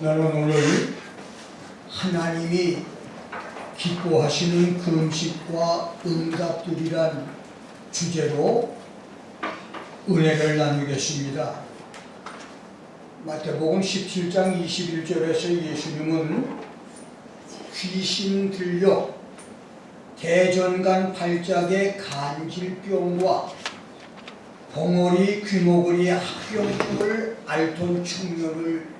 나는 오늘 하나님이 기뻐하시는 금식과 응답들이란 주제로 은혜를 나누겠습니다. 마태복음 17장 21절에서 예수님은 귀신 들려 대전간 발작의 간질병과 봉어리, 귀모거리, 합병증을 앓던 청년을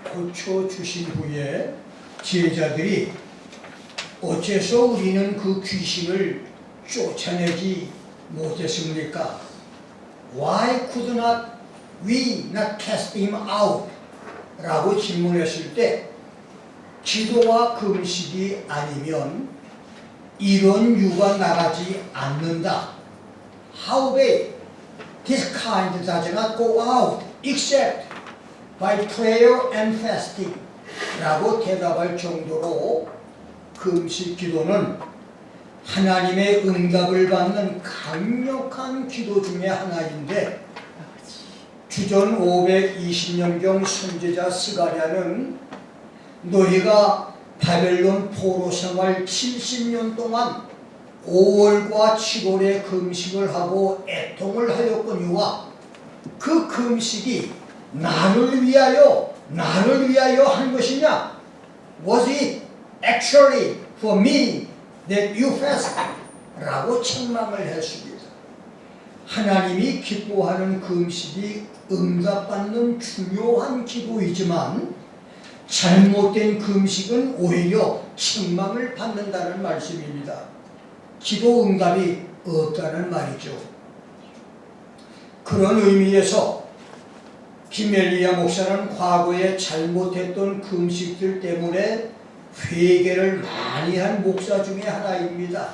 고쳐주신 후에 제자들이 어째서 우리는 그 귀신을 쫓아내지 못했습니까? Why could not we not cast him out? 라고 질문했을 때 기도와 금식이 아니면 이런 유가 나가지 않는다. How they? This kind does not go out except by prayer and fasting 라고 대답할 정도로 금식 기도는 하나님의 응답을 받는 강력한 기도 중에 하나인데 주전 520년경 선지자 스가랴는 너희가 바벨론 포로 생활 70년 동안 5월과 7월에 금식을 하고 애통을 하였거니와 그 금식이 나를 위하여 한 것이냐? Was it actually for me that you fasted? 라고 책망을 했습니다. 하나님이 기뻐하는 금식이 응답받는 중요한 기도이지만 잘못된 금식은 오히려 책망을 받는다는 말씀입니다. 기도 응답이 없다는 말이죠. 그런 의미에서 김엘리야 목사는 과거에 잘못했던 금식들 때문에 회개를 많이 한 목사 중에 하나입니다.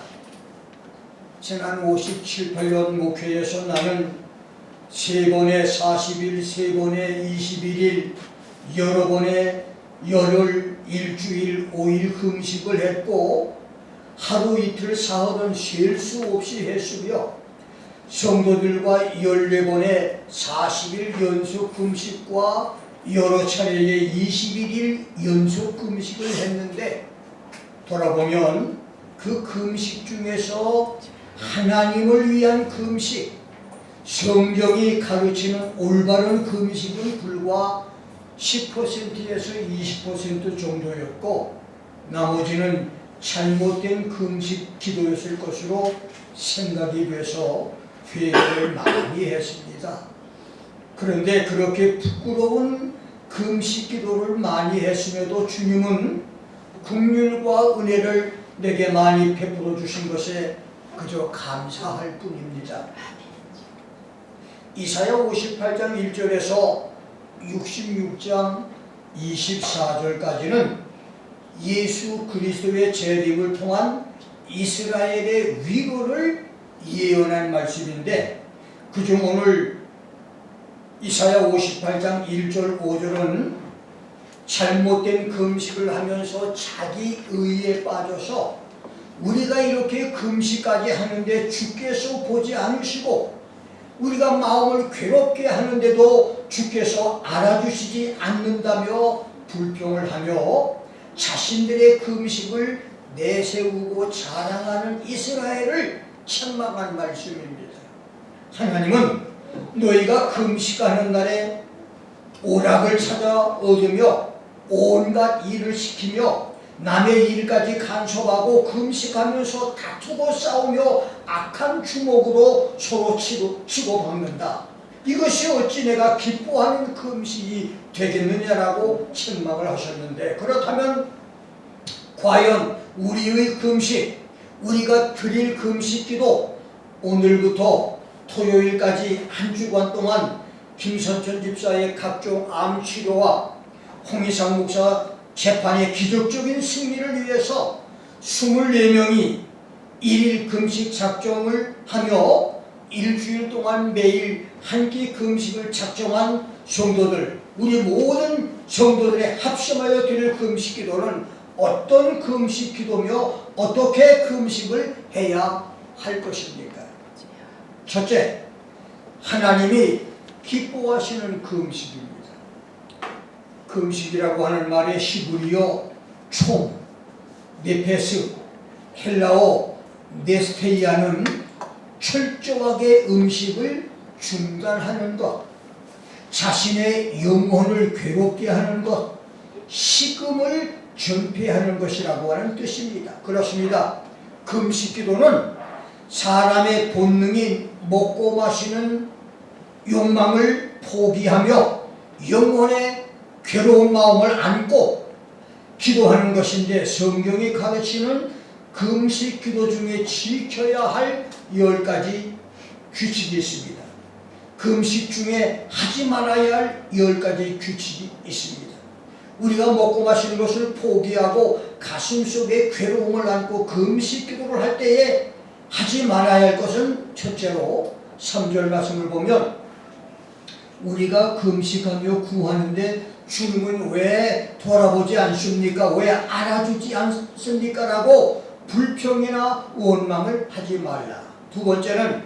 지난 57, 8년 목회에서 나는 3번의 40일, 3번의 21일, 여러 번의 열흘, 일주일, 5일 금식을 했고 하루 이틀 사흘은 쉴 수 없이 했으며 성도들과 14번의 40일 연속 금식과 여러 차례의 21일 연속 금식을 했는데 돌아보면 그 금식 중에서 하나님을 위한 금식, 성경이 가르치는 올바른 금식은 불과 10%에서 20% 정도였고 나머지는 잘못된 금식 기도였을 것으로 생각이 돼서 회개를 많이 했습니다. 그런데 그렇게 부끄러운 금식 기도를 많이 했음에도 주님은 긍휼과 은혜를 내게 많이 베풀어 주신 것에 그저 감사할 뿐입니다. 이사야 58장 1절에서 66장 24절까지는 예수 그리스도의 재림을 통한 이스라엘의 위로를 예언한 말씀인데 그중 오늘 이사야 58장 1절 5절은 잘못된 금식을 하면서 자기 의에 빠져서 우리가 이렇게 금식까지 하는데 주께서 보지 않으시고 우리가 마음을 괴롭게 하는데도 주께서 알아주시지 않는다며 불평을 하며 자신들의 금식을 내세우고 자랑하는 이스라엘을 책망한 말씀입니다. 하나님은 너희가 금식하는 날에 오락을 찾아 얻으며 온갖 일을 시키며 남의 일까지 간섭하고 금식하면서 다투고 싸우며 악한 주먹으로 서로 치고받는다. 이것이 어찌 내가 기뻐하는 금식이 되겠느냐라고 책망을 하셨는데 그렇다면 과연 우리의 금식, 우리가 드릴 금식기도 오늘부터 토요일까지 한 주간 동안 김선천 집사의 각종 암 치료와 홍희상 목사 재판의 기적적인 승리를 위해서 24명이 1일 금식 작정을 하며 일주일 동안 매일 한 끼 금식을 작정한 성도들, 우리 모든 성도들의 합심하여 드릴 금식 기도는 어떤 금식 기도며 어떻게 금식을 해야 할 것입니까? 첫째, 하나님이 기뻐하시는 금식입니다. 금식이라고 하는 말의 히브리어 총, 네페스, 헬라어 네스테이아는 철저하게 음식을 중단하는 것, 자신의 영혼을 괴롭게 하는 것, 식음을 전폐하는 것이라고 하는 뜻입니다. 그렇습니다. 금식기도는 사람의 본능인 먹고 마시는 욕망을 포기하며 영혼의 괴로운 마음을 안고 기도하는 것인데, 성경이 가르치는 금식 기도 중에 지켜야 할 10가지 규칙이 있습니다. 금식 중에 하지 말아야 할 10가지 규칙이 있습니다. 우리가 먹고 마시는 것을 포기하고 가슴속에 괴로움을 안고 금식 기도를 할 때에 하지 말아야 할 것은, 첫째로 3절 말씀을 보면 우리가 금식하며 구하는데 주님은 왜 돌아보지 않습니까? 왜 알아주지 않습니까? 라고 불평이나 원망을 하지 말라. 두 번째는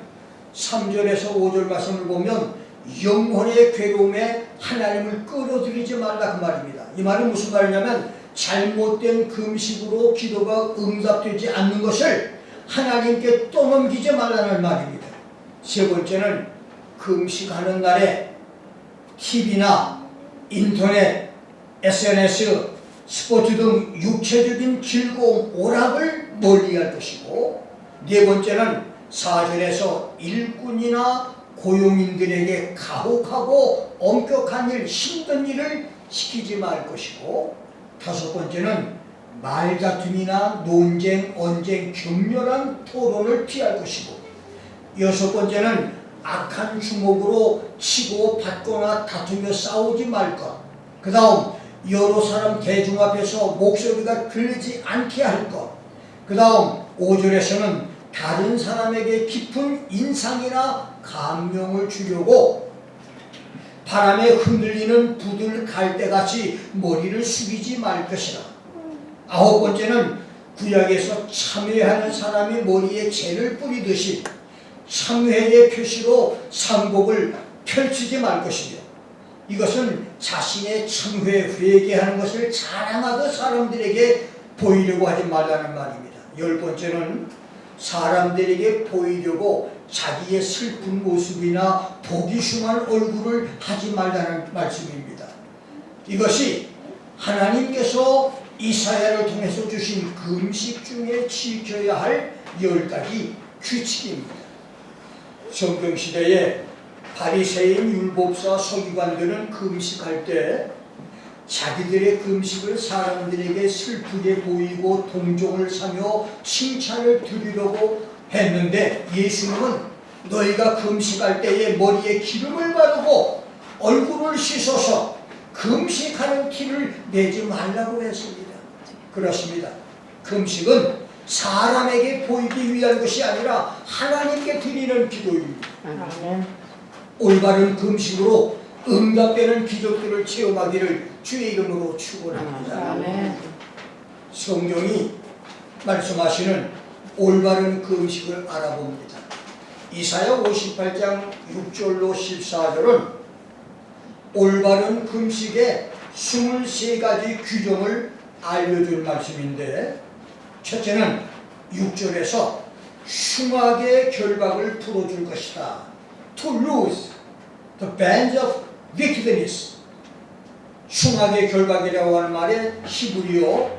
3절에서 5절 말씀을 보면 영혼의 괴로움에 하나님을 끌어들이지 말라, 그 말입니다. 이 말은 무슨 말이냐면 잘못된 금식으로 기도가 응답되지 않는 것을 하나님께 떠넘기지 말라는 말입니다. 세 번째는 금식하는 날에 TV나 인터넷, SNS, 스포츠 등 육체적인 즐거움, 오락을 멀리할 것이고, 네 번째는 4절에서 일꾼이나 고용인들에게 가혹하고 엄격한 일, 힘든 일을 시키지 말 것이고, 다섯 번째는 말다툼이나 논쟁, 언쟁, 격렬한 토론을 피할 것이고, 여섯 번째는 악한 주먹으로 치고 받거나 다투며 싸우지 말 것. 그 다음 여러 사람 대중 앞에서 목소리가 들리지 않게 할 것. 그 다음 5절에서는 다른 사람에게 깊은 인상이나 감명을 주려고 바람에 흔들리는 부들 갈대같이 머리를 숙이지 말 것이라. 아홉 번째는 구약에서 참회하는 사람이 머리에 재를 뿌리듯이 참회의 표시로 상복을 펼치지 말 것이며, 이것은 자신의 참회, 회개하는 것을 자랑하듯 사람들에게 보이려고 하지 말라는 말입니다. 열 번째는 사람들에게 보이려고 자기의 슬픈 모습이나 보기 흉한 얼굴을 하지 말라는 말씀입니다. 이것이 하나님께서 이사야를 통해서 주신 금식 중에 지켜야 할 10가지 규칙입니다. 성경시대에 바리새인, 율법사, 서기관들은 금식할 때 자기들의 금식을 사람들에게 슬프게 보이고 동정을 사며 칭찬을 드리려고 했는데, 예수님은 너희가 금식할 때에 머리에 기름을 바르고 얼굴을 씻어서 금식하는 티를 내지 말라고 했습니다. 그렇습니다. 금식은 사람에게 보이기 위한 것이 아니라 하나님께 드리는 기도입니다. 올바른 금식으로 응답되는 기적들을 체험하기를 주의 이름으로 축원합니다. 성경이 말씀하시는 올바른 금식을 알아봅니다. 이사야 58장 6절로 14절은 올바른 금식의 23가지 규정을 알려준 말씀인데, 첫째는 6절에서 흉악의 결박을 풀어줄 것이다. To loose the bands of wickedness. 흉악의 결박이라고 하는 말의 히브리어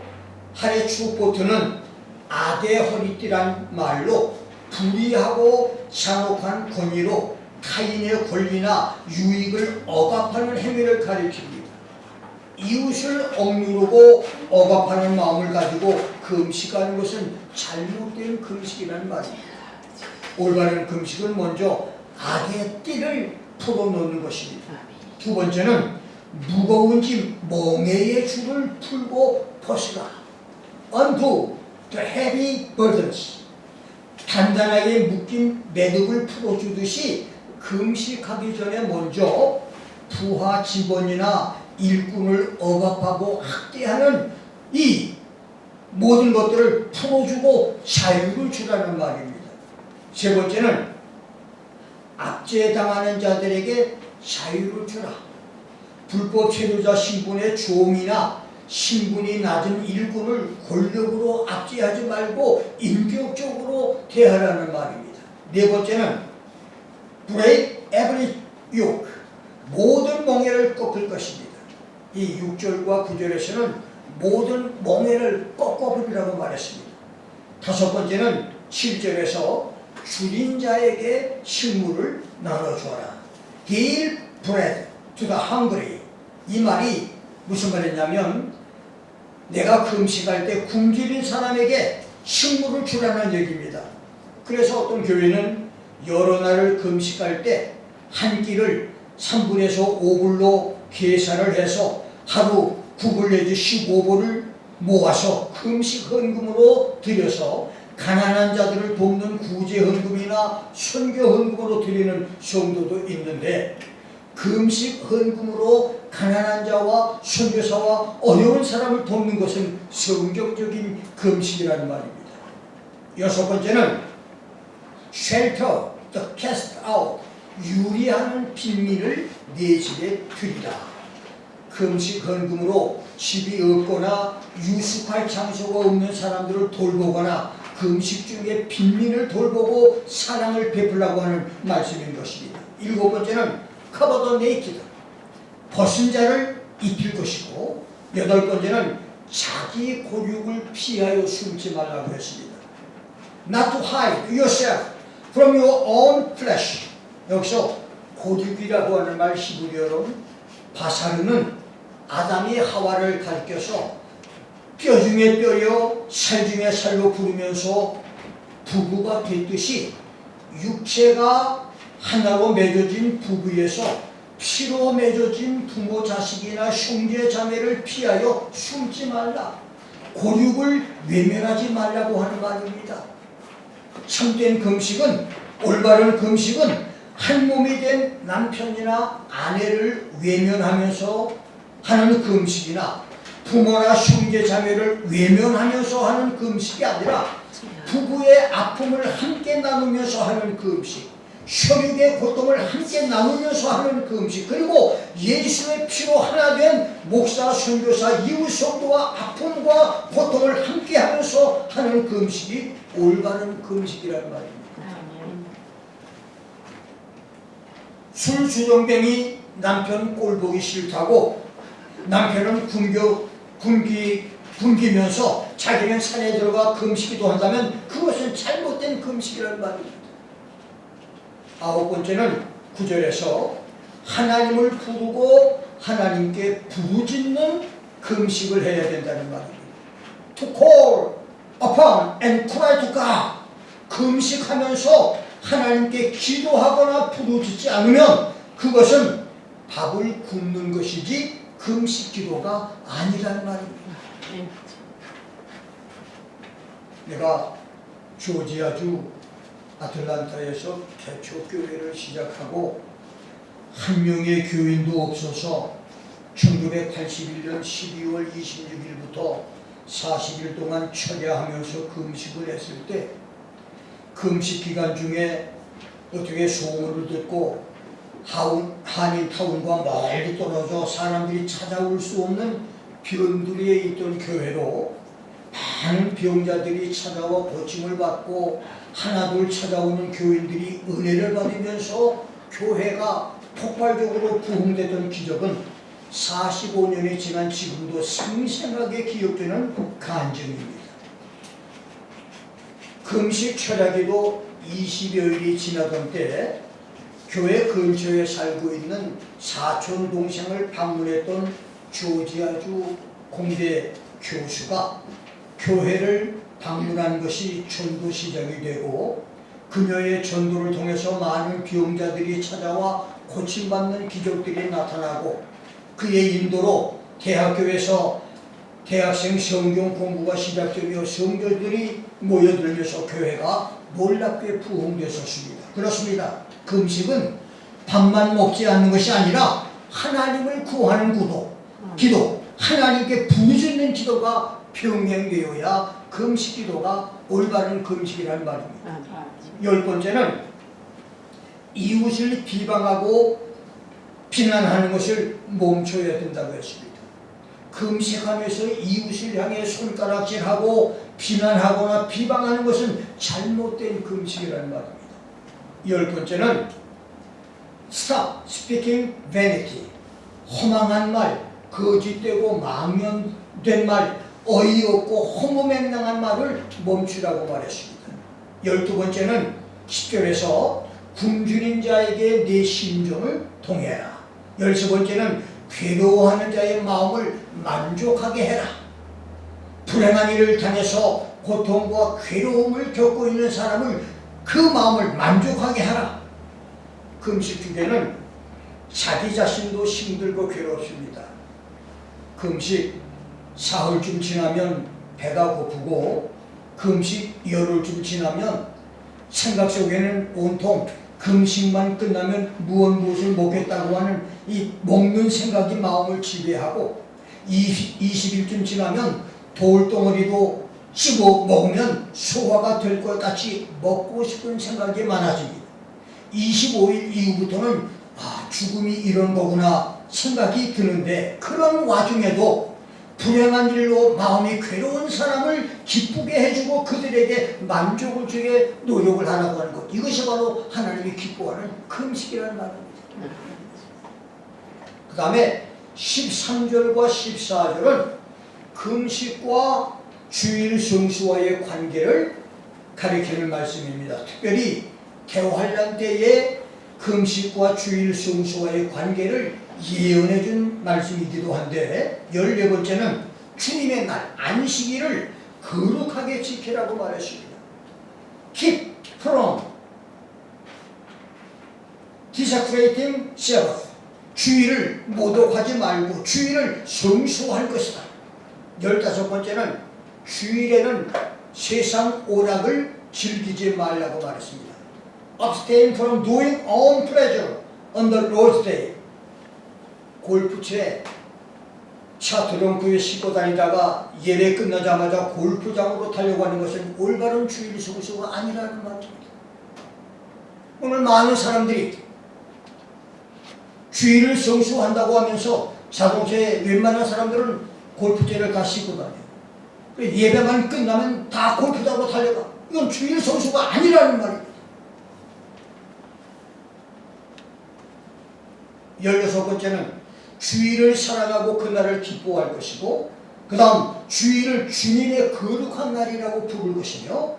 하레추포트는 악의 허리띠란 말로 불의하고 잔혹한 권위로 타인의 권리나 유익을 억압하는 행위를 가리킵니다. 이웃을 억누르고 억압하는 마음을 가지고 금식하는 것은 잘못된 금식이라는 말입니다. 올바른 금식은 먼저 악의 띠를 풀어놓는 것입니다. 두 번째는 무거운 짐, 멍에의 줄을 풀고 벗으라. Undo the heavy burdens. 단단하게 묶인 매듭을 풀어주듯이 금식하기 전에 먼저 부하 직원이나 일꾼을 억압하고 학대하는 이 모든 것들을 풀어주고 자유를 주라는 말입니다. 세 번째는 압제당하는 자들에게 자유를 주라. 불법 체류자 신분의 종이나 신분이 낮은 일꾼을 권력으로 압제하지 말고 인격적으로 대하라는 말입니다. 네 번째는 break every yoke, 모든 멍에를 꺾을 것입니다. 이 6절과 9절에서는 모든 멍에를 꺾어버리라고 말했습니다. 다섯 번째는 7절에서 줄인 자에게 식물을 나눠줘라. Give bread to the hungry. 이 말이 무슨 말이냐면 내가 금식할 때 굶주린 사람에게 식물을 주라는 얘기입니다. 그래서 어떤 교회는 여러 날을 금식할 때 한 끼를 3분에서 5불로 계산을 해서 하루 9불 내지 15불을 모아서 금식 헌금으로 드려서 가난한 자들을 돕는 구제 헌금이나 선교 헌금으로 드리는 성도도 있는데, 금식 헌금으로 가난한 자와 선교사와 어려운 사람을 돕는 것은 성경적인 금식이라는 말입니다. 여섯 번째는 shelter the cast out, 유리하는 빈민을 내 집에 드리라. 금식 헌금으로 집이 없거나 유숙할 장소가 없는 사람들을 돌보거나 금식 중에 빈민을 돌보고 사랑을 베풀라고 하는 말씀인 것입니다. 일곱 번째는 cover the naked, 벗은 자를 입힐 것이고, 여덟 번째는 자기 고육을 피하여 숨지 말라고 했습니다. Not to hide yourself from your own flesh. 여기서 고육이라고 하는 말 히브리어로는 바사르는 아담이 하와를 가리켜서 뼈 중에 뼈여 살 중에 살로 부르면서 부부가 됐듯이 육체가 하나로 맺어진 부부에서 피로 맺어진 부모 자식이나 형제 자매를 피하여 숨지 말라. 고육을 외면하지 말라고 하는 말입니다. 참된 금식은, 올바른 금식은 한 몸이 된 남편이나 아내를 외면하면서 하는 금식이나 부모나 형제 자매를 외면하면서 하는 금식이 아니라 부부의 아픔을 함께 나누면서 하는 금식, 혈육의 고통을 함께 나누면서 하는 금식, 그리고 예수의 피로 하나 된 목사, 선교사, 이웃 성도와 아픔과 고통을 함께 하면서 하는 금식이 올바른 금식이라는 말입니다. 술 주정뱅이 남편 꼴보기 싫다고 남편은 굶기면서 자기는 산에 들어가 금식기도 한다면 그것은 잘못된 금식이라는 말입니다. 아홉 번째는 9절에서 하나님을 부르고 하나님께 부르짖는 금식을 해야 된다는 말입니다. To call upon and cry to God. 금식하면서 하나님께 기도하거나 부르짖지 않으면 그것은 밥을 굶는 것이지 금식 기도가 아니라는 말입니다. 내가 조지아주 아틀란타에서 개초교회를 시작하고 한 명의 교인도 없어서 1981년 12월 26일부터 40일 동안 철야하면서 금식을 했을 때, 금식 기간 중에 어떻게 소문을 듣고 한인타운과 멀리 떨어져 사람들이 찾아올 수 없는 변두리에 있던 교회로 많은 병자들이 찾아와 고침을 받고 하나둘 찾아오는 교인들이 은혜를 받으면서 교회가 폭발적으로 부흥되던 기적은 45년이 지난 지금도 생생하게 기억되는 간증입니다. 금식 철야기도 20여일이 지나던 때 교회 근처에 살고 있는 사촌 동생을 방문했던 조지아주 공대 교수가 교회를 방문한 것이 전도 시작이 되고, 그녀의 전도를 통해서 많은 병자들이 찾아와 고침받는 기적들이 나타나고, 그의 인도로 대학교에서 대학생 성경 공부가 시작되며 성도들이 모여들면서 교회가 놀랍게 부흥되었습니다. 그렇습니다. 금식은 밥만 먹지 않는 것이 아니라 하나님을 구하는 기도, 하나님께 부르짖는 기도가 병행되어야 금식 기도가 올바른 금식이라는 말입니다. 열 번째는 이웃을 비난하는 것을 멈춰야 된다고 했습니다. 금식하면서 이웃을 향해 손가락질하고 비난하거나 비방하는 것은 잘못된 금식이라는 말입니다. 10번째는 Stop speaking vanity. 허망한 말, 거짓되고 망연된 말, 어이없고 허무맹랑한 말을 멈추라고 말했습니다. 12번째는 10절에서 굶주린 자에게 내 심정을 통해라. 13번째는 괴로워하는 자의 마음을 만족하게 해라. 불행한 일을 당해서 고통과 괴로움을 겪고 있는 사람을 그 마음을 만족하게 하라. 금식 주제는 자기 자신도 힘들고 괴롭습니다. 금식 사흘쯤 지나면 배가 고프고 금식 열흘쯤 지나면 생각 속에는 온통 금식만 끝나면 무엇을 먹겠다고 하는 이 먹는 생각이 마음을 지배하고 20일쯤 지나면 돌덩어리도 씹어 먹으면 소화가 될 것 같이 먹고 싶은 생각이 많아집니다. 25일 이후부터는 죽음이 이런 거구나 생각이 드는데 그런 와중에도 불행한 일로 마음이 괴로운 사람을 기쁘게 해주고 그들에게 만족을 주게 노력을 하라고 하는 것, 이것이 바로 하나님이 기뻐하는 금식이라는 말입니다. 그 다음에 13절과 14절은 금식과 주일 성수와의 관계를 가리키는 말씀입니다. 특별히 대환란 때에 금식과 주일 성수와의 관계를 예언해 준 말씀이기도 한데 14번째는 주님의 날 안식일을 거룩하게 지키라고 말했습니다. Keep from desecrating Sabbath. 주일을 모독하지 말고 주일을 성수할 것이다. 15번째는 주일에는 세상 오락을 즐기지 말라고 말했습니다. Abstain from doing own pleasure on the Lord's day. 골프채 차 트렁크에 싣고 다니다가 예배 끝나자마자 골프장으로 타려고 하는 것은 올바른 주일 성수가 아니라는 말입니다. 오늘 많은 사람들이 주일을 성수한다고 하면서 자동차에 웬만한 사람들은 골프채를 다 싣고 다녀요. 예배만 끝나면 다 골프장으로 달려가. 이건 주일 성수가 아니라는 말입니다. 16번째는 주일을 사랑하고 그날을 기뻐할 것이고 그 다음 주일을 주님의 거룩한 날이라고 부를 것이며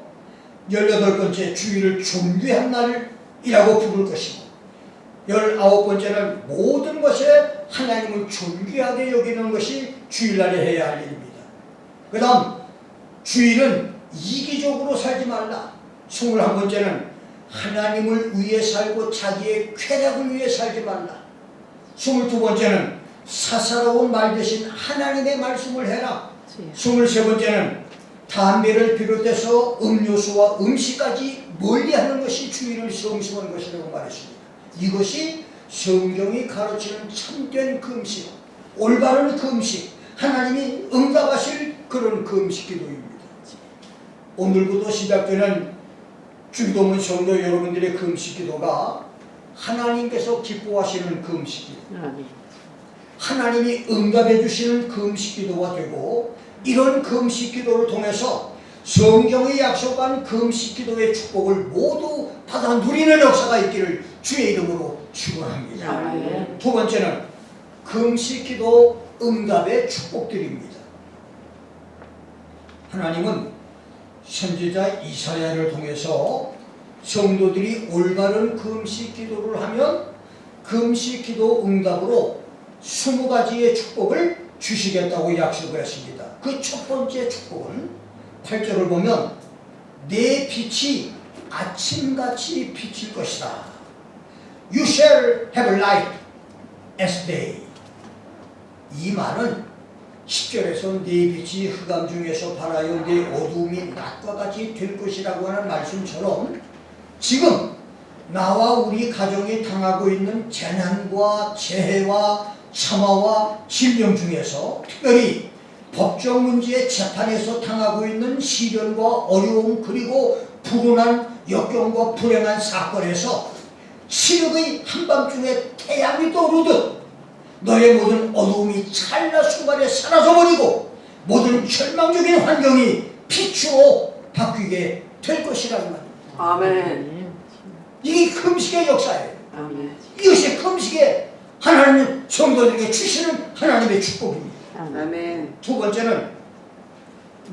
18번째 주일을 존귀한 날이라고 부를 것이고 19번째는 모든 것에 하나님을 존귀하게 여기는 것이 주일날에 해야 할 일입니다. 그 다음 주일은 이기적으로 살지 말라. 21번째는 하나님을 위해 살고 자기의 쾌락을 위해 살지 말라. 22번째는 사사로운 말 대신 하나님의 말씀을 해라. 23번째는 담배를 비롯해서 음료수와 음식까지 멀리하는 것이 주일을 성수하는 것이라고 말했습니다. 이것이 성경이 가르치는 참된 금식, 올바른 금식, 하나님이 응답하실 그런 금식 기도입니다. 오늘부터 시작되는 주기도문 성도 여러분들의 금식 기도가 하나님께서 기뻐하시는 금식 기도, 하나님이 응답해 주시는 금식 기도가 되고 이런 금식 기도를 통해서 성경이 약속한 금식 기도의 축복을 모두 받아 누리는 역사가 있기를 주의 이름으로 축원합니다. 두 번째는 금식 기도 응답의 축복들입니다. 하나님은 선지자 이사야를 통해서 성도들이 올바른 금식 기도를 하면 금식 기도 응답으로 20가지의 축복을 주시겠다고 약속을 했습니다. 그 첫 번째 축복은 8절을 보면 내 빛이 아침같이 비칠 것이다. You shall have light as day. 이 말은 10절에서 내 빛이 흑암 중에서 발하여 내 어두움이 낮과 같이 될 것이라고 하는 말씀처럼 지금 나와 우리 가정이 당하고 있는 재난과 재해와 참화와 질병 중에서 특별히 법적 문제의 재판에서 당하고 있는 시련과 어려움 그리고 불운한 역경과 불행한 사건에서 시력의 한밤중에 태양이 떠오르듯 너의 모든 어두움이 찰나 순간에 사라져버리고 모든 절망적인 환경이 빛으로 바뀌게 될 것이라는 말입니다. 아멘. 이게 금식의 역사예요. 아멘. 이것이 금식의 하나님 성도들에게 주시는 하나님의 축복입니다. 아멘. 두 번째는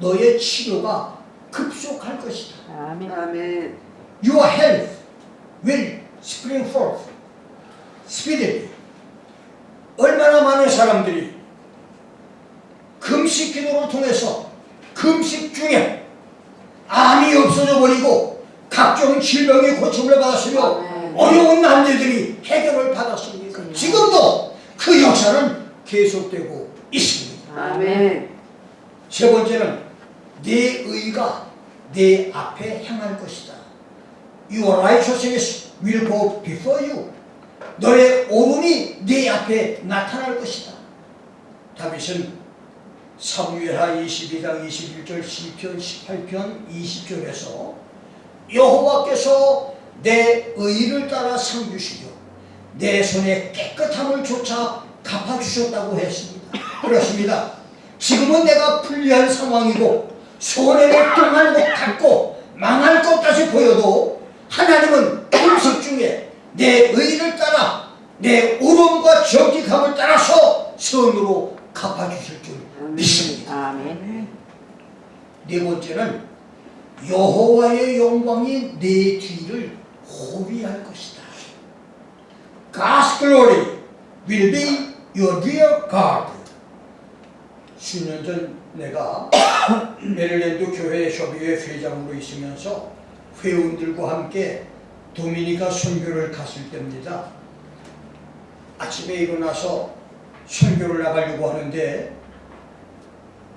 너의 치료가 급속할 것이다. 아멘. 아멘. Your health will spring forth speedily. 얼마나 많은 사람들이 금식 기도를 통해서 금식 중에 암이 없어져 버리고 각종 질병의 고침을 받았으며 아멘. 어려운 난제들이 해결을 받았습니다. 지금도 그 역사는 계속되고 있습니다. 아멘. 세 번째는 내 의가 내 앞에 향할 것이다. Your righteousness will go before you. 너의 오른이 내 앞에 나타날 것이다. 다윗은 사무엘하 22장 21절, 시편 18편 20절에서 여호와께서 내 의를 따라 상 주시며 내 손의 깨끗함을 조차 갚아주셨다고 했습니다. 그렇습니다. 지금은 내가 불리한 상황이고 손해를 당할 것 같고 망할 것 같이 보여도 하나님은 금식 중에 내 의를 따라 내 오름과 정직함을 따라서 선으로 갚아주실 줄 믿습니다. 아멘. 네 번째는 여호와의 영광이 내 뒤를 호위할 것이다. God's glory will be your rear guard. 수년 전 내가 메릴랜드 교회 협의회 회장으로 있으면서 회원들과 함께 도미니카 선교를 갔을 때입니다. 아침에 일어나서 선교를 나가려고 하는데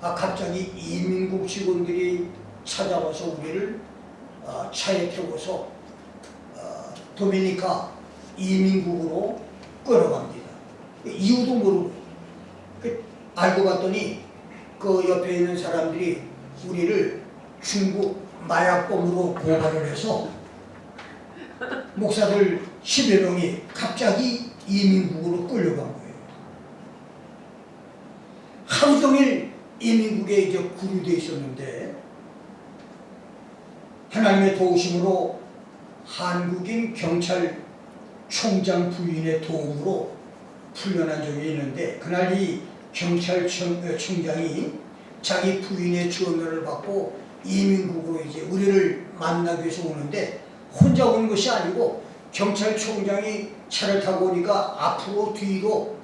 갑자기 이민국 직원들이 찾아와서 우리를 차에 태워서 도미니카 이민국으로 끌어갑니다. 이유도 모르고 알고 봤더니 그 옆에 있는 사람들이 우리를 중국 마약범으로 고발을 해서 목사들 10여 명이 갑자기 이민국으로 끌려간 거예요. 하루 종일 이민국에 이제 구류되어 있었는데 하나님의 도우심으로 한국인 경찰총장 부인의 도움으로 풀려난 적이 있는데 그날 이 경찰청장이 자기 부인의 전화를 받고 이민국으로 이제 우리를 만나기 위해서 오는데 혼자 오는 것이 아니고 경찰총장이 차를 타고 오니까 앞으로 뒤로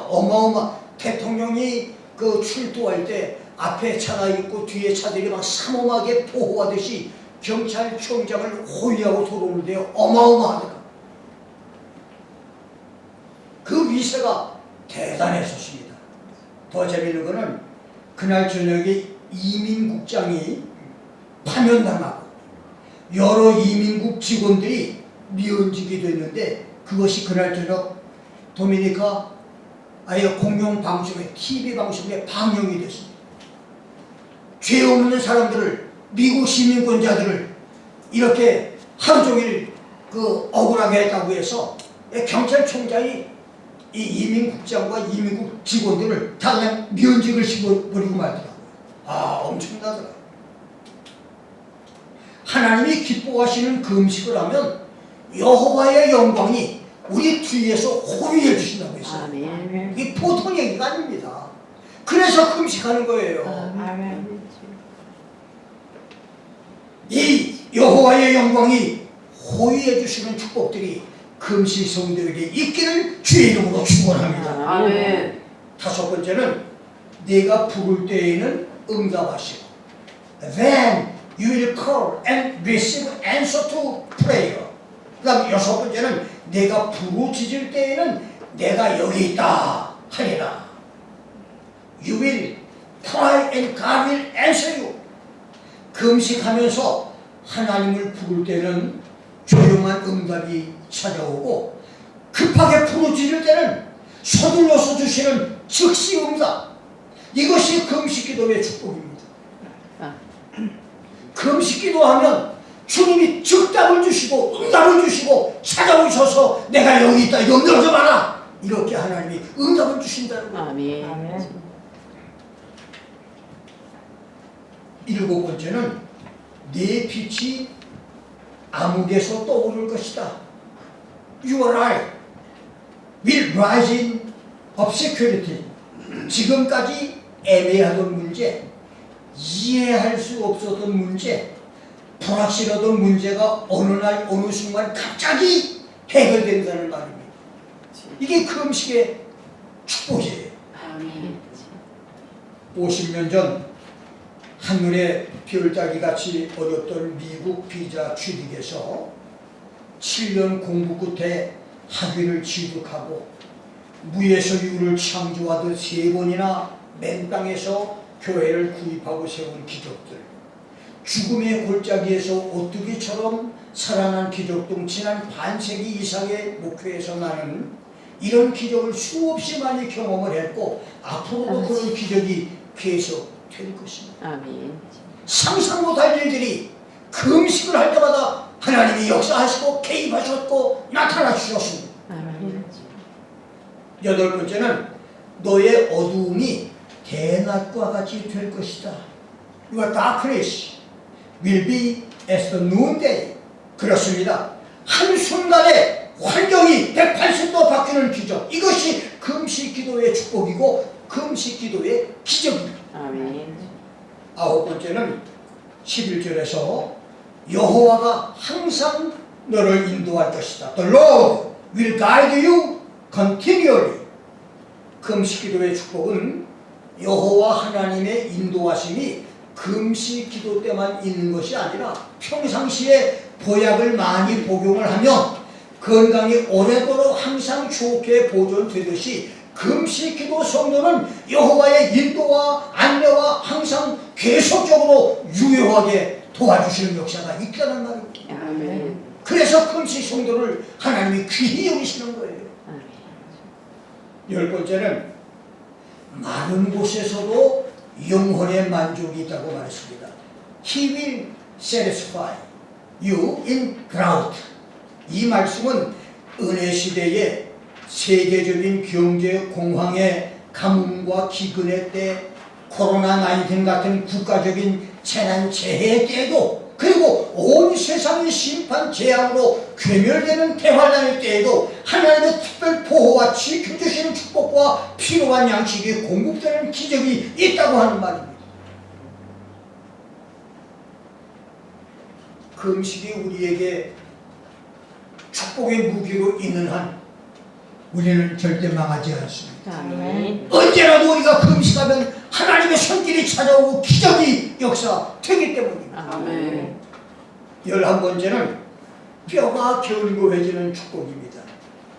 어마어마 대통령이 그 출두할 때 앞에 차가 있고 뒤에 차들이 막 삼엄하게 보호하듯이 경찰총장을 호위하고 들어오는데 어마어마하더라. 그 위세가 대단했었습니다. 더 재미있는 거는 그날 저녁에 이민국장이 파면당하고 여러 이민국 직원들이 미언직이 됐는데 그것이 그날 저녁 도미니카 아예 공영 방송에 TV 방송에 방영이 됐습니다. 죄 없는 사람들을 미국 시민권자들을 이렇게 하루 종일 그 억울하게 했다고 해서 경찰총장이 이 이민국장과 이민국 직원들을 다 그냥 면직을 씹어버리고 말더라고요. 엄청나더라고요. 하나님이 기뻐하시는 금식을 하면 여호와의 영광이 우리 뒤에서 호위해 주신다고 했어요. 아멘. 이게 보통 얘기가 아닙니다. 그래서 금식하는 거예요. 아멘. 이 여호와의 영광이 호위해 주시는 축복들이 금식 성도에게 있기를 주의 이름으로 축원합니다. 아멘. 다섯 번째는 내가 부를 때에는 응답하시고 Then you will call and receive answer to prayer. 그 다음 여섯 번째는 내가 부르짖을 때에는 내가 여기 있다 하리라. You will cry and God will answer you. 금식하면서 하나님을 부를 때는 조용한 응답이 찾아오고 급하게 부르짖을 때는 서둘러서 주시는 즉시 응답. 이것이 금식 기도의 축복입니다. 금식 기도하면 주님이 즉답을 주시고 응답을 주시고 찾아오셔서 내가 여기 있다 이거 열어봐라 이렇게 하나님이 응답을 주신다는 거예요. 아멘. 일곱 번째는 내 빛이 암흑에서 떠오를 것이다. Your light will rise in obscurity. 지금까지 애매하던 문제, 이해할 수 없었던 문제, 불확실하던 문제가 어느 날 어느 순간 갑자기 해결된다는 말입니다. 이게 그 음식의 축복이에요. 아멘. 50년 전 한눈에 별따기같이 어렵던 미국 비자 취득에서 7년 공부 끝에 학위를 취득하고 무예서유를 창조하듯 3번이나 맨 땅에서 교회를 구입하고 세운 기적들, 죽음의 골짜기에서 오뚜기처럼 살아난 기적 등 지난 반세기 이상의 목회에서 나는 이런 기적을 수없이 많이 경험을 했고 앞으로도 그런 기적이 계속될 것입니다. 아멘. 상상 못할 일들이 그 음식을 할 때마다 하나님이 역사하시고 개입하셨고 나타나 주셨습니다. 아멘. 여덟 번째는 너의 어두움이 대낮과 같이 될 것이다. Your darkness will be as the noonday. 그렇습니다. 한순간에 환경이 180도 바뀌는 기적. 이것이 금식 기도의 축복이고 금식 기도의 기적입니다. 아멘. 아홉 번째는 11절에서 여호와가 항상 너를 인도할 것이다. The Lord will guide you continually. 금식 기도의 축복은 여호와 하나님의 인도하심이 금식 기도 때만 있는 것이 아니라 평상시에 보약을 많이 복용을 하면 건강이 오래도록 항상 좋게 보존되듯이 금식 기도 성도는 여호와의 인도와 안내와 항상 계속적으로 유효하게 도와주시는 역사가 있다는 말입니다. 아멘. 그래서 금식 성도를 하나님이 귀히 여기시는 거예요. 아멘. 열 번째는 마른 곳에서도 영혼의 만족이 있다고 말했습니다. He will satisfy you in drought. 이 말씀은 은혜 시대에 세계적인 경제 공황의 가뭄과 기근의 때, 코로나19 같은 국가적인 재난 재해 때에도, 그리고 온 세상이 심판 재앙으로 괴멸되는 대환란의 때에도 하나님의 특별 보호와 지켜주시는 축복과 필요한 양식이 공급되는 기적이 있다고 하는 말입니다. 그 음식이 우리에게 축복의 무기로 있는 한 우리는 절대 망하지 않습니다. 아멘. 언제라도 우리가 금식하면 하나님의 손길이 찾아오고 기적이 역사되기 때문입니다. 아멘. 11번째는 뼈가 견고해지는 축복입니다.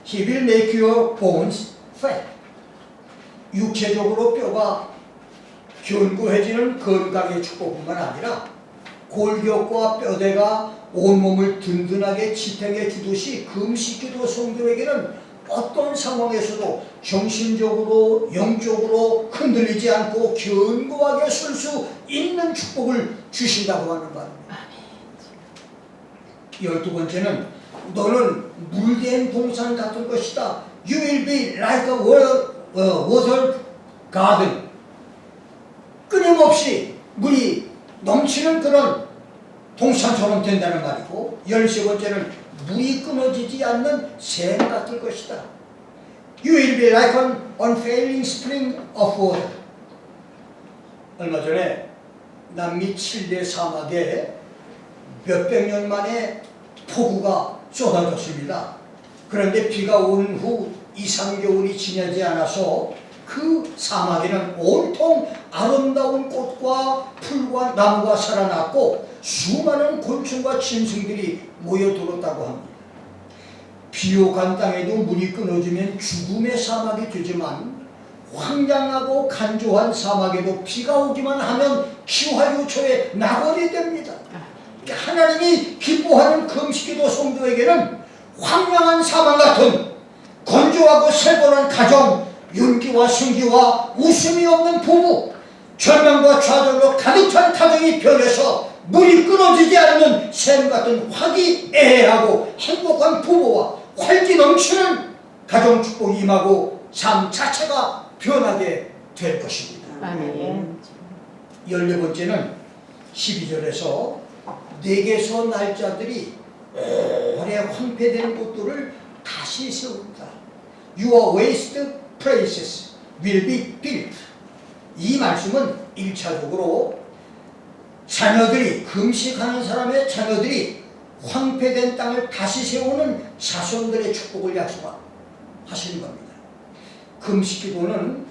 He will make your bones fat. 육체적으로 뼈가 견고해지는 건강의 축복뿐만 아니라 골격과 뼈대가 온몸을 든든하게 지탱해 주듯이 금식기도 성도에게는 어떤 상황에서도 정신적으로 영적으로 흔들리지 않고 견고하게 설 수 있는 축복을 주신다고 하는 말입니다. 12번째는 너는 물된 동산 같은 것이다. You will be like a water garden. 끊임없이 물이 넘치는 그런 동산처럼 된다는 말이고, 13번째는 물이 끊어지지 않는 샘 같을 것이다. You will be like an unfailing spring of water. 얼마 전에 남미 칠레 사막에 몇백 년 만에 폭우가 쏟아졌습니다. 그런데 비가 온 후 2, 3개월이 지나지 않아서 그 사막에는 온통 아름다운 꽃과 풀과 나무가 살아났고 수많은 곤충과 짐승들이 모여들었다고 합니다. 비옥한 땅에도 물이 끊어지면 죽음의 사막이 되지만 황량하고 간조한 사막에도 비가 오기만 하면 기화유초의 낙원이 됩니다. 하나님이 기뻐하는 금식기도 성도에게는 황량한 사막 같은 건조하고 살벌한 가정, 윤기와 승기와 웃음이 없는 부부, 절망과 좌절로 가득 찬 가정이 변해서 물이 끊어지지 않는 샘 같은 화기애애하고 행복한 부부와 활기 넘치는 가정 축복이 임하고 삶 자체가 변하게 될 것입니다. 아멘. 14번째는 12절에서 내게서 날 자들이 오래 황폐된 곳들을 다시 세운다. Your waste places will be built. 이 말씀은 1차적으로 자녀들이, 금식하는 사람의 자녀들이 황폐된 땅을 다시 세우는 자손들의 축복을 약속하시는 겁니다. 금식기도는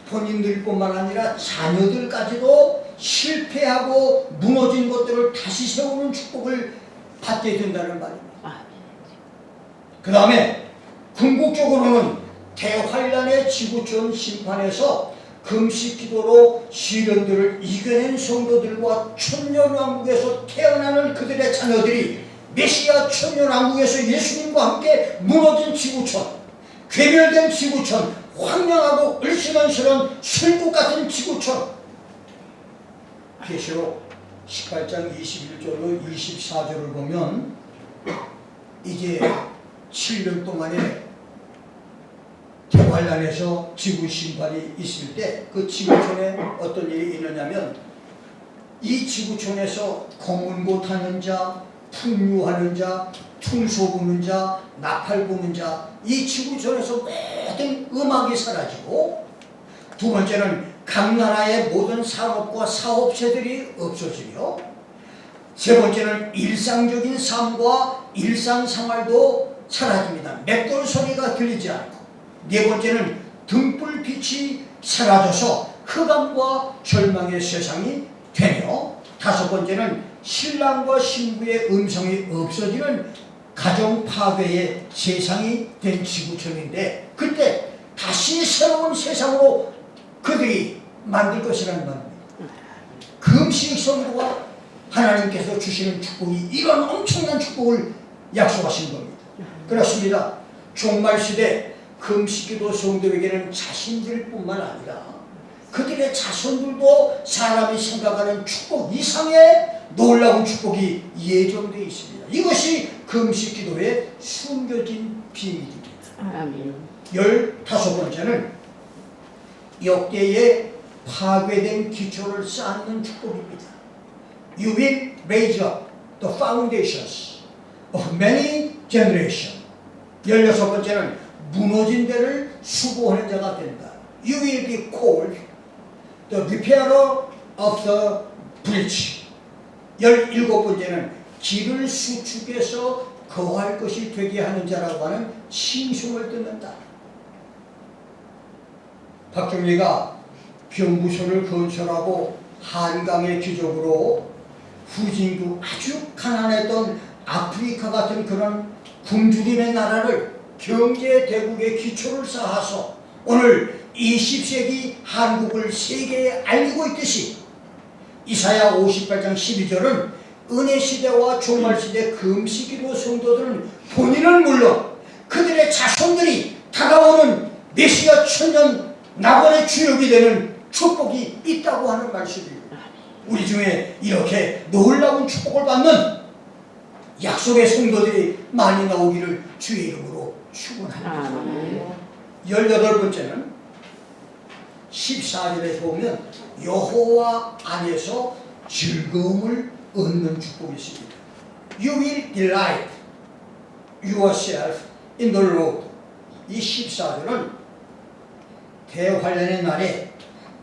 본인들뿐만 아니라 자녀들까지도 실패하고 무너진 것들을 다시 세우는 축복을 받게 된다는 말입니다. 그 다음에 궁극적으로는 대환란의 지구촌 심판에서 금식기도로 시련들을 이겨낸 성도들과 천년왕국에서 태어나는 그들의 자녀들이 메시아 천년왕국에서 예수님과 함께 무너진 지구촌, 괴멸된 지구촌, 황량하고 을씨년스러운 술국 같은 지구촌, 계시록 18장 21절로 24절을 보면 이제 7년 동안의 대환란에서 지구 심판이 있을 때 그 지구촌에 어떤 일이 있느냐면 이 지구촌에서 검은고 타는 자, 풍류하는 자, 퉁소 부는 자, 나팔 부는 자, 이 지구촌에서 모든 음악이 사라지고, 두 번째는 각 나라의 모든 산업과 사업체들이 없어지며, 세 번째는 일상적인 삶과 일상생활도 사라집니다. 맷돌 소리가 들리지 않고, 네 번째는 등불빛이 사라져서 흑암과 절망의 세상이 되며, 다섯 번째는 신랑과 신부의 음성이 없어지는 가정 파괴의 세상이 된 지구촌인데, 그때 다시 새로운 세상으로 그들이 만들 것이라는 말입니다. 금식 성도가 하나님께서 주시는 축복이 이런 엄청난 축복을 약속하신 겁니다. 그렇습니다. 종말시대 금식기도 성도에게는 자신들뿐만 아니라 그들의 자손들도 사람이 생각하는 축복 이상의 놀라운 축복이 예정되어 있습니다. 이것이 금식기도의 숨겨진 비밀입니다. 아멘. 15번째는 역대의 파괴된 기초를 쌓는 축복입니다. You will raise up the foundations of many generations. 16번째는 무너진 데를 수고하는 자가 된다. You will be called the repairer of the breach. 17번째는 길을 수축해서 거할 것이 되게 하는 자라고 하는 칭송을 듣는다. 박정희가 병부소를 건설하고 한강의 기적으로 후진국 아주 가난했던 아프리카 같은 그런 굶주림의 나라를 경제 대국의 기초를 쌓아서 오늘 20세기 한국을 세계에 알리고 있듯이 이사야 58장 12절은 은혜시대와 종말시대 금식기도 성도들은 본인은 물론 그들의 자손들이 다가오는 메시아 천년 낙원의 주역이 되는 축복이 있다고 하는 말씀입니다. 우리 중에 이렇게 놀라운 축복을 받는 약속의 성도들이 많이 나오기를 주의 이름으로 축원합니다. 18번째는 14절에서 보면 여호와 안에서 즐거움을 얻는 축복이 있습니다. You will delight yourself in the Lord. 이 14절은 대환란의 날에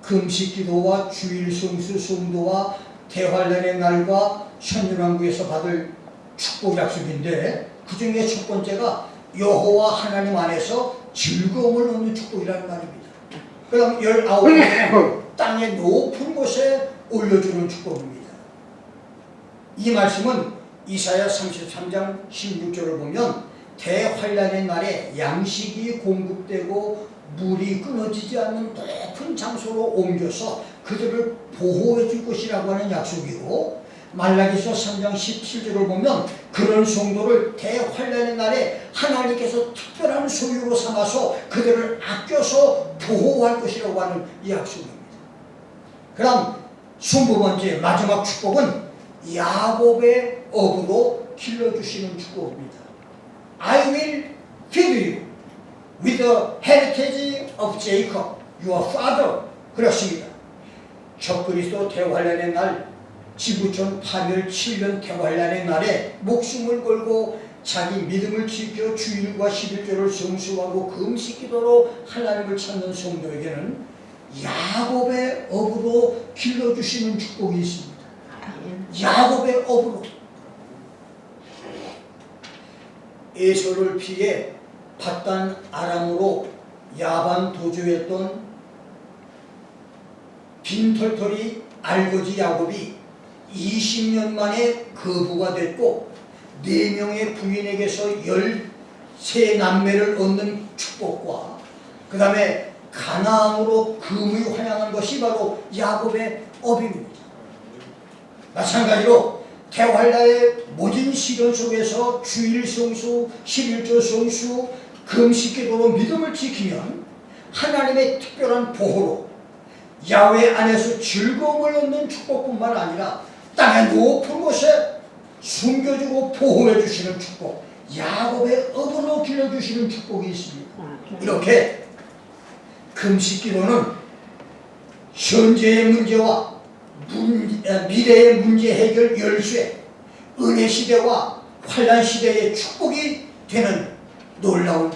금식기도와 주일성수 성도와 대환란의 날과 천년왕국에서 받을 축복 약속인데, 그 중에 첫 번째가 여호와 하나님 안에서 즐거움을 얻는 축복이라는 말입니다. 그 다음 19번째는 땅의 높은 곳에 올려주는 축복입니다. 이 말씀은 이사야 33장 16절을 보면 대환란의 날에 양식이 공급되고 물이 끊어지지 않는 높은 장소로 옮겨서 그들을 보호해 줄 것이라고 하는 약속이고, 말라기서 3장 17절을 보면 그런 성도를 대환란의 날에 하나님께서 특별한 소유로 삼아서 그들을 아껴서 보호할 것이라고 하는 이 약속입니다. 그 다음 20번째 마지막 축복은 야곱의 업으로 길러주시는 축복입니다. I will feed you with the heritage of Jacob, your father. 그렇습니다. 적그리스도 대환란의 날, 지부촌 파멸 7년 대환란의 날에 목숨을 걸고 자기 믿음을 지켜 주일과 11조를 성수하고 금식기도로 하나님을 찾는 성도에게는 야곱의 업으로 길러주시는 축복이 있습니다. 야곱의 업으로. 에서를 피해 밧단 아람으로 야반 도주했던 빈털털이 알거지 야곱이 20년 만에 거부가 됐고 4명의 부인에게서 13남매를 얻는 축복과 그 다음에 가나안으로 금이 환영한 것이 바로 야곱의 업입니다. 마찬가지로 대환란의 모진 시련 속에서 주일 성수, 11조 성수, 금식기도로 믿음을 지키면 하나님의 특별한 보호로 야훼 안에서 즐거움을 얻는 축복뿐만 아니라 땅의 높은 곳에 숨겨주고 보호해 주시는 축복, 야곱의 업으로 길러주시는 축복이 있습니다. 이렇게 금식기도는 현재의 문제와 미래의 문제 해결 열쇠, 은혜 시대와 환란 시대의 축복이 되는 놀라운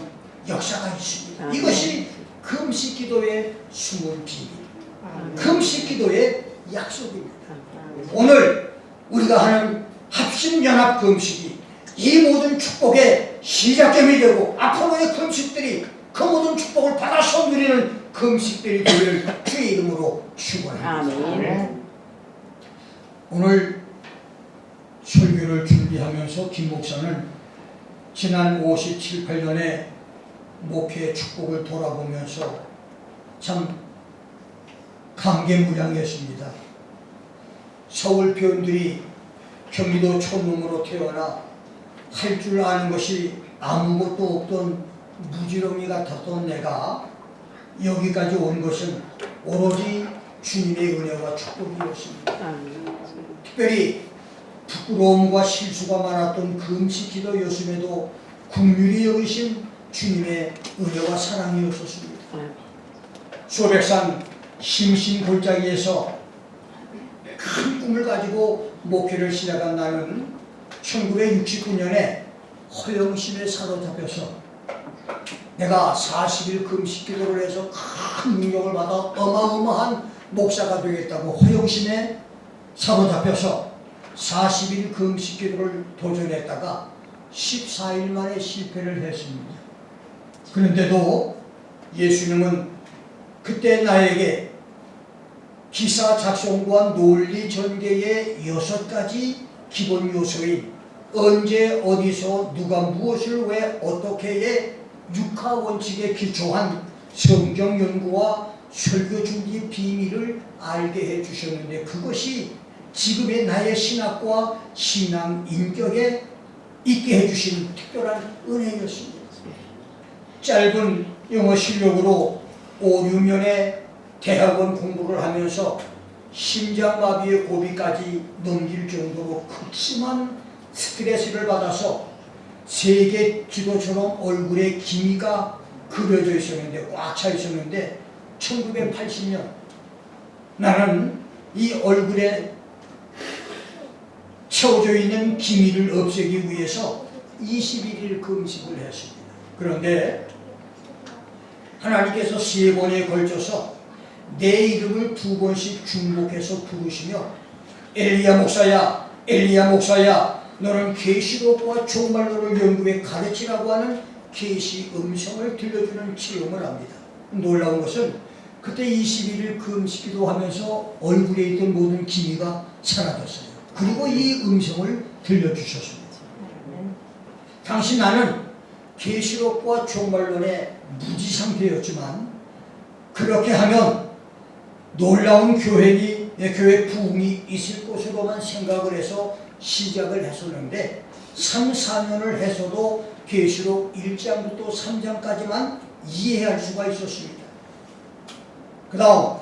역사가 있습니다. 이것이 금식기도의 숨은 비밀, 금식기도의 약속입니다. 오늘 우리가 하는 합심연합 금식이 이 모든 축복의 시작점이 되고 앞으로의 금식들이 그 모든 축복을 받아서 누리는 금식들이 되기를 주의 이름으로 축원합니다. 오늘 설교를 준비하면서 김 목사는 지난 57, 8년의 목회 축복을 돌아보면서 참 감개무량했습니다. 서울 표현들이 경기도 촌놈으로 태어나 할 줄 아는 것이 아무것도 없던 무지렁이 같았던 내가 여기까지 온 것은 오로지 주님의 은혜와 축복이었습니다. 특별히 부끄러움과 실수가 많았던 금식기도였음에도 긍휼히 여기신 주님의 은혜와 사랑이었었습니다. 소백산 심신골짜기에서 큰 꿈을 가지고 목회를 시작한 나는 1969년에 허영심에 사로잡혀서 내가 40일 금식기도를 해서 큰 능력을 받아 어마어마한 목사가 되겠다고 허영심에 사로잡혀서 40일 금식기도를 도전했다가 14일 만에 실패를 했습니다. 그런데도 예수님은 그때 나에게 기사 작성과 논리 전개의 6가지 기본 요소인 언제 어디서 누가 무엇을 왜 어떻게의 육하 원칙에 기초한 성경 연구와 설교 준비 비밀을 알게 해주셨는데 그것이 지금의 나의 신학과 신앙 인격에 있게 해주신 특별한 은혜였습니다. 짧은 영어 실력으로 5, 6년의 대학원 공부를 하면서 심장마비의 고비까지 넘길 정도로 극심한 스트레스를 받아서 세계 지도처럼 얼굴에 기미가 그려져 있었는데 꽉 차 있었는데 1980년 나는 이 얼굴에 채워져 있는 기미를 없애기 위해서 21일 금식을 했습니다. 그런데 하나님께서 3번에 걸쳐서 내 이름을 2번씩 중복해서 부르시며 엘리야 목사야, 엘리야 목사야, 너는 계시록과 종말론을 연구해 가르치라고 하는 계시 음성을 들려주는 체험을 합니다. 놀라운 것은 그때 21일 금식기도 하면서 얼굴에 있던 모든 기미가 사라졌어요. 그리고 이 음성을 들려주셨습니다. 당시 나는 계시록과 종말론의 무지 상태였지만 그렇게 하면 놀라운 교회 부흥이 있을 것으로만 생각을 해서 시작을 했었는데 3, 4년을 해서도 계시록 1장부터 3장까지만 이해할 수가 있었습니다. 그 다음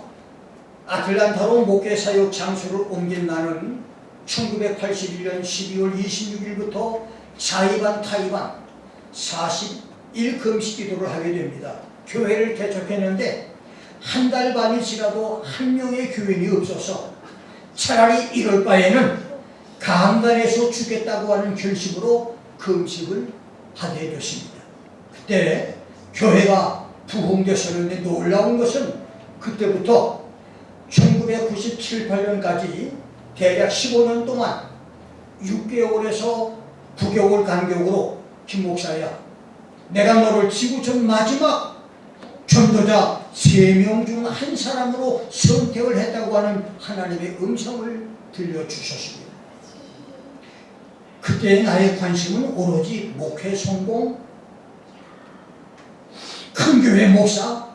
아틀란타로 목회 사역 장소를 옮긴 나는 1981년 12월 26일부터 자의반 타의반 40일 금식 기도를 하게 됩니다. 교회를 개척했는데 한 달 반이 지나도 한 명의 교인이 없어서 차라리 이럴 바에는 강간해서 죽겠다고 하는 결심으로 금식을 하게 됐습니다. 그때 교회가 부흥되었는데 놀라운 것은 그때부터 1997, 8년까지 대략 15년 동안 6개월에서 9개월 간격으로 김 목사야, 내가 너를 지구촌 마지막 전도자 3명 중 한 사람으로 선택을 했다고 하는 하나님의 음성을 들려주셨습니다. 그때 나의 관심은 오로지 목회 성공, 큰 교회 목사,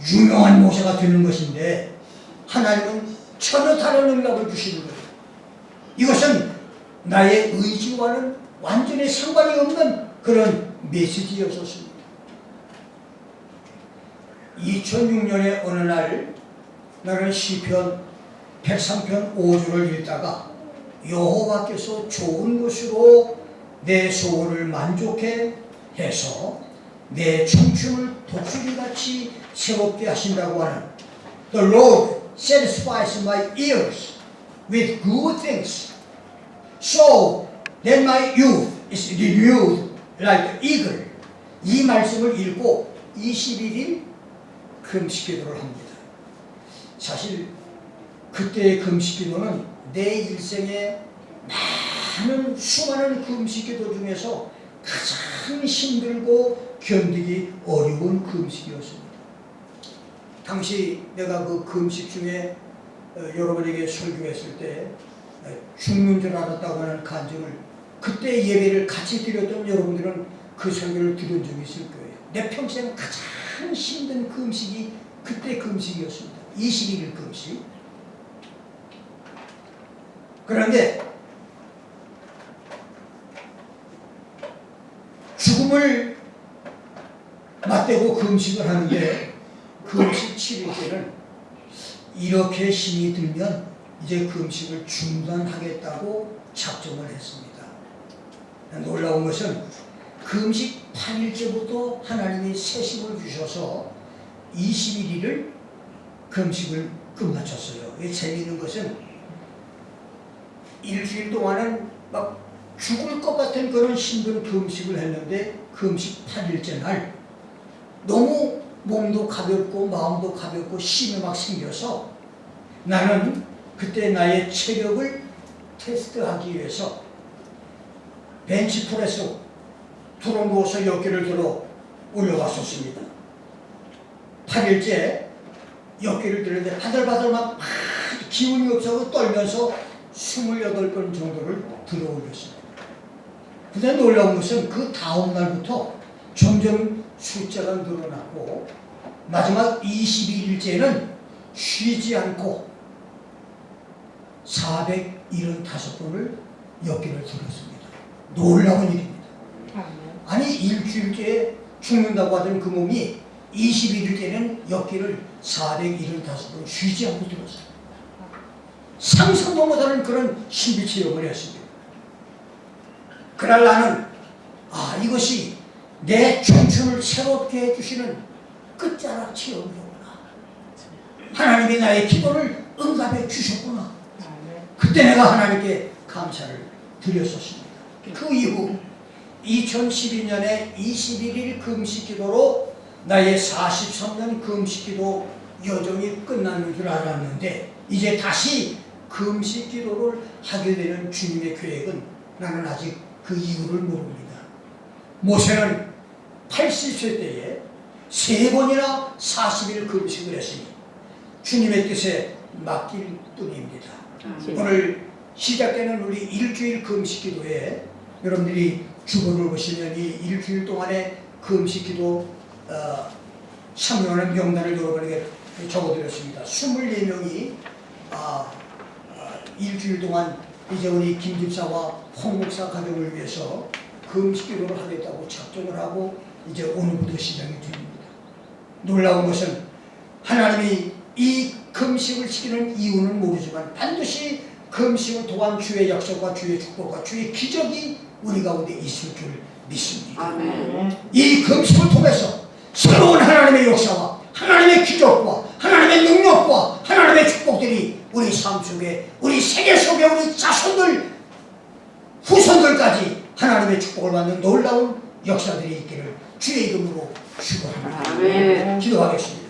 유명한 목사가 되는 것인데 하나님은 전혀 다른 응답을 주시는 거예요. 이것은 나의 의지와는 완전히 상관이 없는 그런 메시지였었습니다. 2006년에 어느 날 나는 시편 103편 5절을 읽다가 여호와께서 좋은 것으로 내 소원을 만족해 해서 내 청춘을 독수리같이 새롭게 하신다고 하는 The Lord satisfies my ears with good things so that my youth is renewed like eagle. 이 말씀을 읽고 21일 금식기도를 합니다. 사실 그때의 금식기도는 내 일생에 많은 수많은 금식기도 중에서 가장 힘들고 견디기 어려운 금식이었습니다. 당시 내가 그 금식 중에 여러분에게 설교했을 때 죽는 줄 알았다고 하는 간증을, 그때 예배를 같이 드렸던 여러분들은 그 설교를 들은 적이 있을 거예요. 내 평생 가장 힘든 금식이 그때 금식이었습니다. 21일 금식. 그런데 죽음을 맞대고 금식을 하는데 금식 7일째는 이렇게 힘이 들면 이제 금식을 중단하겠다고 작정을 했습니다. 놀라운 것은 금식 8일째부터 하나님이 새 힘을 주셔서 21일을 금식을 끝마쳤어요. 재미있는 것은 일주일 동안은 막 죽을 것 같은 그런 힘든 금식을 했는데 금식 8일째 날 너무 몸도 가볍고 마음도 가볍고 힘이 막 생겨서 나는 그때 나의 체력을 테스트하기 위해서 벤치프레스 두루 누워서 어깨를 들어 올려봤었습니다. 8일째 어깨를 들었는데 바들바들 막 기운이 없어서 떨면서 28번 정도를 들어 올렸습니다. 근데 놀라운 것은 그 다음 날부터 점점 숫자가 늘어났고 마지막 22일째는 쉬지 않고 475번을 어깨를 들었습니다. 놀라운 일입니다. 아니 일주일째 죽는다고 하던 그 몸이 21일째는 어깨를 475번 쉬지 않고 들었어요. 상상도 못하는 그런 신비 체험을 했습니다. 그날 나는 이것이 내 청춘을 새롭게 해주시는 끝자락 체험이로구나. 하나님이 나의 기도를 응답해 주셨구나. 그때 내가 하나님께 감사를 드렸었습니다. 그 이후 2012년에 21일 금식기도로 나의 43년 금식기도 여정이 끝나는 줄 알았는데 이제 다시 금식기도를 하게 되는 주님의 계획은 나는 아직 그 이유를 모릅니다. 모세는 80세 때에 3번이나 40일 금식을 했으니 주님의 뜻에 맡길 뿐입니다. 오늘 시작되는 우리 일주일 금식기도에 여러분들이 주보를 보시면 이 일주일 동안의 금식기도 참여하는 명단을 여러분에게 적어드렸습니다. 24명이 일주일 동안 이제 우리 김 집사와 홍 목사 가정을 위해서 금식기도를 하겠다고 작정을 하고 이제 오늘부터 시작이 됩니다. 놀라운 것은 하나님이 이 금식을 시키는 이유는 모르지만 반드시 금식을 통한 주의 약속과 주의 축복과 주의 기적이 우리 가운데 있을 줄 믿습니다. 아멘. 이 금식을 통해서 새로운 하나님의 역사와 하나님의 기적과 하나님의 능력과 하나님의 축복들이 우리 삶 속에, 우리 세계 속에, 우리 자손들, 후손들까지 하나님의 축복을 받는 놀라운 역사들이 있기를 주의 이름으로 축원합니다. 아멘. 기도하겠습니다.